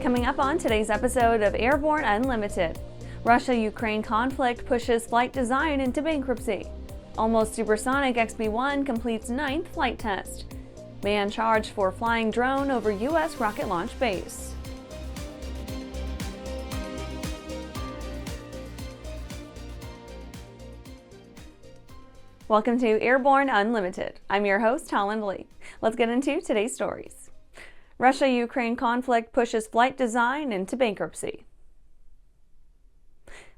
Coming up on today's episode of Airborne-Unlimited, Russia-Ukraine conflict pushes flight design into bankruptcy. Almost supersonic XB-1 completes 9th flight test. Man charged for flying drone over U.S. rocket launch base. Welcome to Airborne Unlimited. I'm your host, Holland Lee. Let's get into today's stories. Russia-Ukraine conflict pushes flight design into bankruptcy.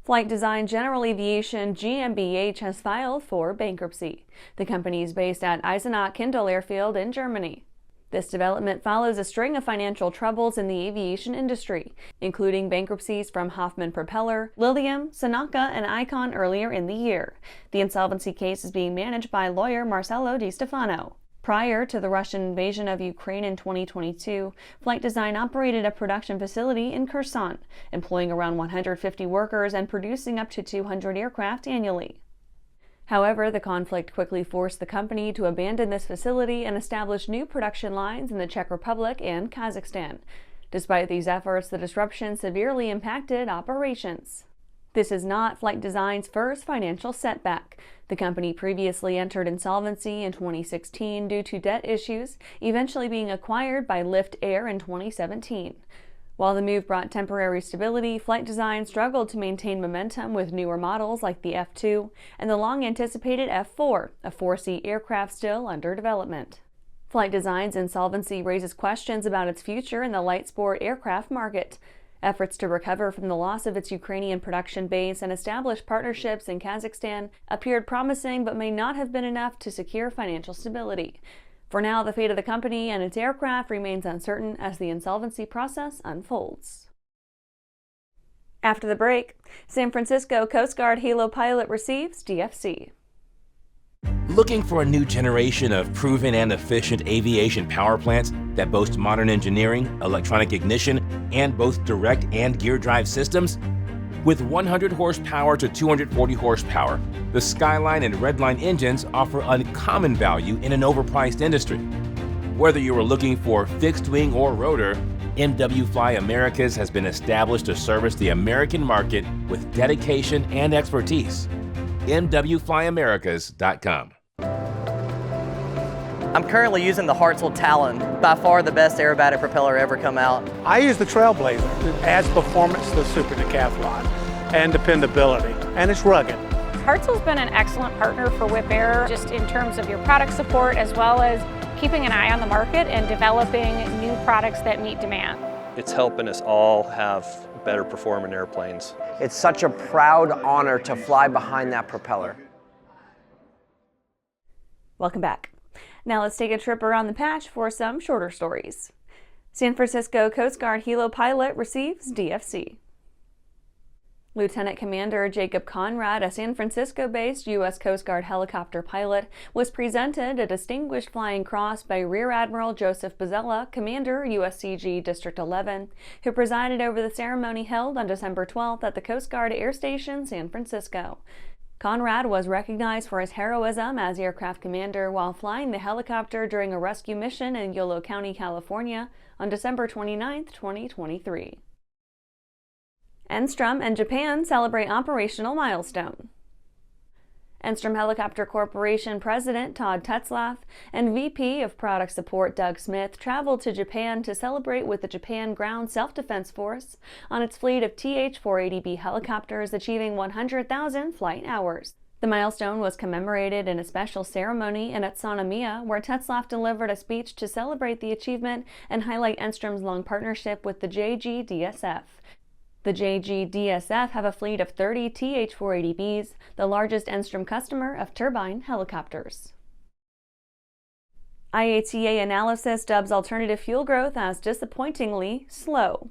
Flight Design General Aviation GmbH has filed for bankruptcy. The company is based at Eisenach-Kindel airfield in Germany. This development follows a string of financial troubles in the aviation industry, including bankruptcies from Hoffmann Propeller, Lilium, Sonaca, and Icon earlier in the year. The insolvency case is being managed by lawyer Marcello Di Stefano. Prior to the Russian invasion of Ukraine in 2022, Flight Design operated a production facility in Kherson, employing around 150 workers and producing up to 200 aircraft annually. However, the conflict quickly forced the company to abandon this facility and establish new production lines in the Czech Republic and Kazakhstan. Despite these efforts, the disruption severely impacted operations. This is not Flight Design's first financial setback. The company previously entered insolvency in 2016 due to debt issues, eventually being acquired by Lift Air in 2017. While the move brought temporary stability, Flight Design struggled to maintain momentum with newer models like the F2 and the long-anticipated F4, a four-seat aircraft still under development. Flight Design's insolvency raises questions about its future in the light sport aircraft market. Efforts to recover from the loss of its Ukrainian production base and establish partnerships in Kazakhstan appeared promising but may not have been enough to secure financial stability. For now, the fate of the company and its aircraft remains uncertain as the insolvency process unfolds. After the break, San Francisco Coast Guard Helo pilot receives DFC. Looking for a new generation of proven and efficient aviation power plants that boast modern engineering, electronic ignition, and both direct and gear drive systems? With 100 horsepower to 240 horsepower, the Skyline and Redline engines offer uncommon value in an overpriced industry. Whether you are looking for fixed wing or rotor, MW Fly Americas has been established to service the American market with dedication and expertise. MWFlyAmericas.com. I'm currently using the Hartzell Talon, by far the best aerobatic propeller ever come out. I use the Trailblazer. It adds performance to the Super Decathlon and dependability, and it's rugged. Hartzell's been an excellent partner for Whip Air, just in terms of your product support as well as keeping an eye on the market and developing new products that meet demand. It's helping us all have better performing airplanes. It's such a proud honor to fly behind that propeller. Welcome back. Now let's take a trip around the patch for some shorter stories. San Francisco Coast Guard Helo pilot receives DFC. Lieutenant Commander Jacob Conrad, a San Francisco-based U.S. Coast Guard helicopter pilot, was presented a Distinguished Flying Cross by Rear Admiral Joseph Bozzella, Commander, USCG District 11, who presided over the ceremony held on December 12th at the Coast Guard Air Station, San Francisco. Conrad was recognized for his heroism as aircraft commander while flying the helicopter during a rescue mission in Yolo County, California on December 29, 2023. Enstrom and Japan celebrate operational milestone. Enstrom Helicopter Corporation President Todd Tetzlaff and VP of Product Support Doug Smith traveled to Japan to celebrate with the Japan Ground Self-Defense Force on its fleet of TH-480B helicopters achieving 100,000 flight hours. The milestone was commemorated in a special ceremony in Utsunomiya, where Tetzlaff delivered a speech to celebrate the achievement and highlight Enstrom's long partnership with the JGDSF. The JGDSF have a fleet of 30 TH-480Bs, the largest Enstrom customer of turbine helicopters. IATA analysis dubs alternative fuel growth as disappointingly slow.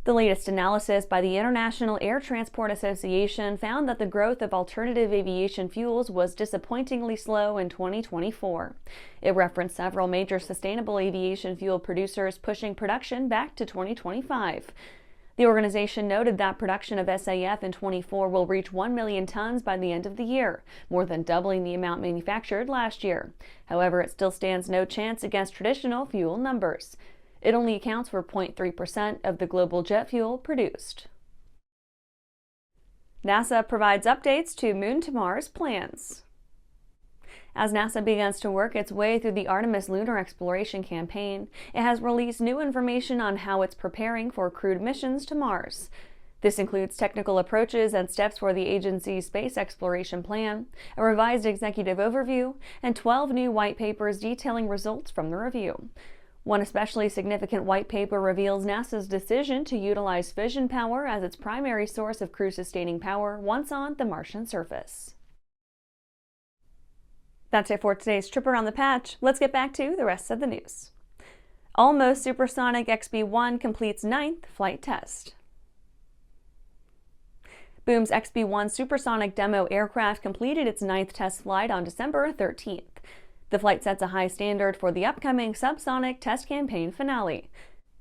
The latest analysis by the International Air Transport Association found that the growth of alternative aviation fuels was disappointingly slow in 2024. It referenced several major sustainable aviation fuel producers pushing production back to 2025. The organization noted that production of SAF in 24 will reach 1 million tons by the end of the year, more than doubling the amount manufactured last year. However, it still stands no chance against traditional fuel numbers. It only accounts for 0.3% of the global jet fuel produced. NASA provides updates to Moon to Mars plans. As NASA begins to work its way through the Artemis lunar exploration campaign, it has released new information on how it's preparing for crewed missions to Mars. This includes technical approaches and steps for the agency's space exploration plan, a revised executive overview, and 12 new white papers detailing results from the review. One especially significant white paper reveals NASA's decision to utilize fission power as its primary source of crew-sustaining power once on the Martian surface. That's it for today's trip around the patch. Let's get back to the rest of the news. Almost supersonic XB-1 completes 9th flight test. Boom's XB-1 supersonic demo aircraft completed its 9th test flight on December 13th. The flight sets a high standard for the upcoming subsonic test campaign finale.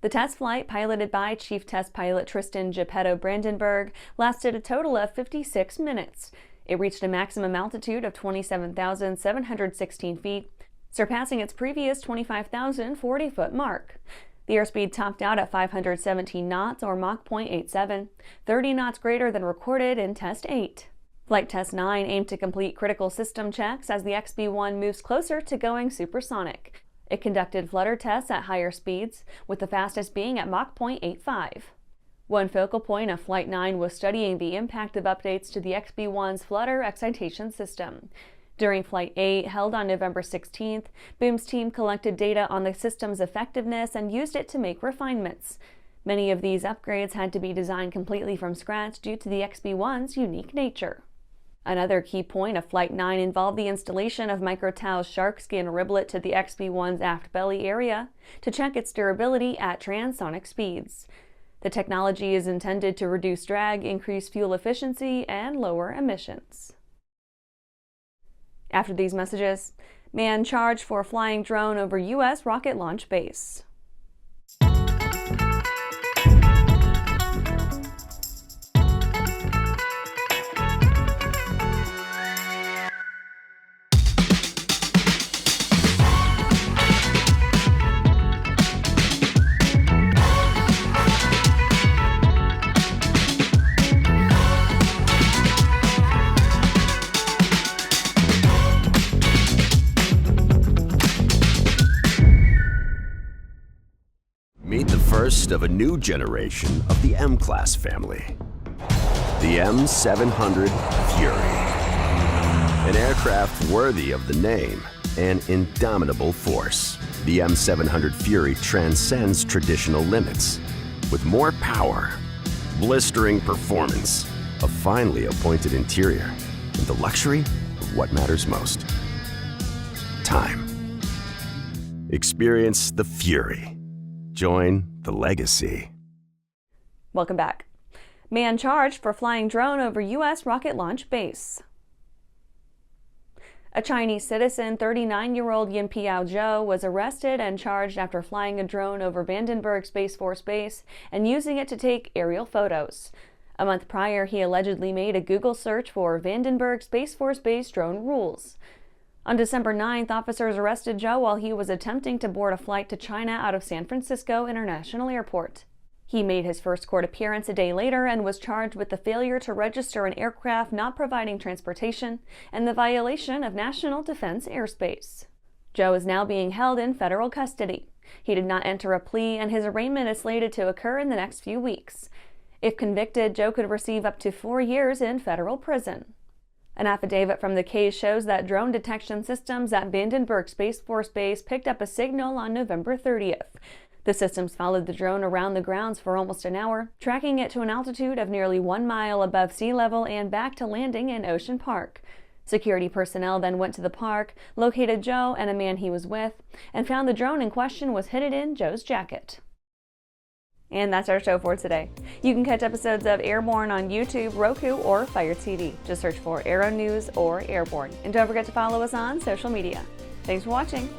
The test flight, piloted by Chief Test Pilot Tristan Geppetto Brandenburg, lasted a total of 56 minutes. It reached a maximum altitude of 27,716 feet, surpassing its previous 25,040-foot mark. The airspeed topped out at 517 knots, or Mach 0.87, 30 knots greater than recorded in Test 8. Flight Test 9 aimed to complete critical system checks as the XB-1 moves closer to going supersonic. It conducted flutter tests at higher speeds, with the fastest being at Mach 0.85. One focal point of Flight 9 was studying the impact of updates to the XB-1's flutter excitation system. During Flight 8, held on November 16th, Boom's team collected data on the system's effectiveness and used it to make refinements. Many of these upgrades had to be designed completely from scratch due to the XB-1's unique nature. Another key point of Flight 9 involved the installation of Microtau's shark skin riblet to the XB-1's aft belly area to check its durability at transonic speeds. The technology is intended to reduce drag, increase fuel efficiency, and lower emissions. After these messages, man charged for flying drone over U.S. rocket launch base. First of a new generation of the M-Class family. The M700 Fury. An aircraft worthy of the name, an indomitable force. The M700 Fury transcends traditional limits with more power, blistering performance, a finely appointed interior, and the luxury of what matters most. Time. Experience the Fury. Join the legacy. Welcome back. Man charged for flying drone over U.S. rocket launch base. A Chinese citizen, 39-year-old Yinpiao Zhou, was arrested and charged after flying a drone over Vandenberg Space Force Base and using it to take aerial photos. A month prior, he allegedly made a Google search for Vandenberg Space Force Base drone rules. On December 9th, officers arrested Zhou while he was attempting to board a flight to China out of San Francisco International Airport. He made his first court appearance a day later and was charged with the failure to register an aircraft not providing transportation and the violation of national defense airspace. Zhou is now being held in federal custody. He did not enter a plea, and his arraignment is slated to occur in the next few weeks. If convicted, Zhou could receive up to 4 years in federal prison. An affidavit from the case shows that drone detection systems at Vandenberg Space Force Base picked up a signal on November 30th. The systems followed the drone around the grounds for almost an hour, tracking it to an altitude of nearly 1 mile above sea level and back to landing in Ocean Park. Security personnel then went to the park, located Zhou and a man he was with, and found the drone in question was hidden in Zhou's jacket. And that's our show for today. You can catch episodes of Airborne on YouTube, Roku, or Fire TV. Just search for Aero-News or Airborne. And don't forget to follow us on social media. Thanks for watching.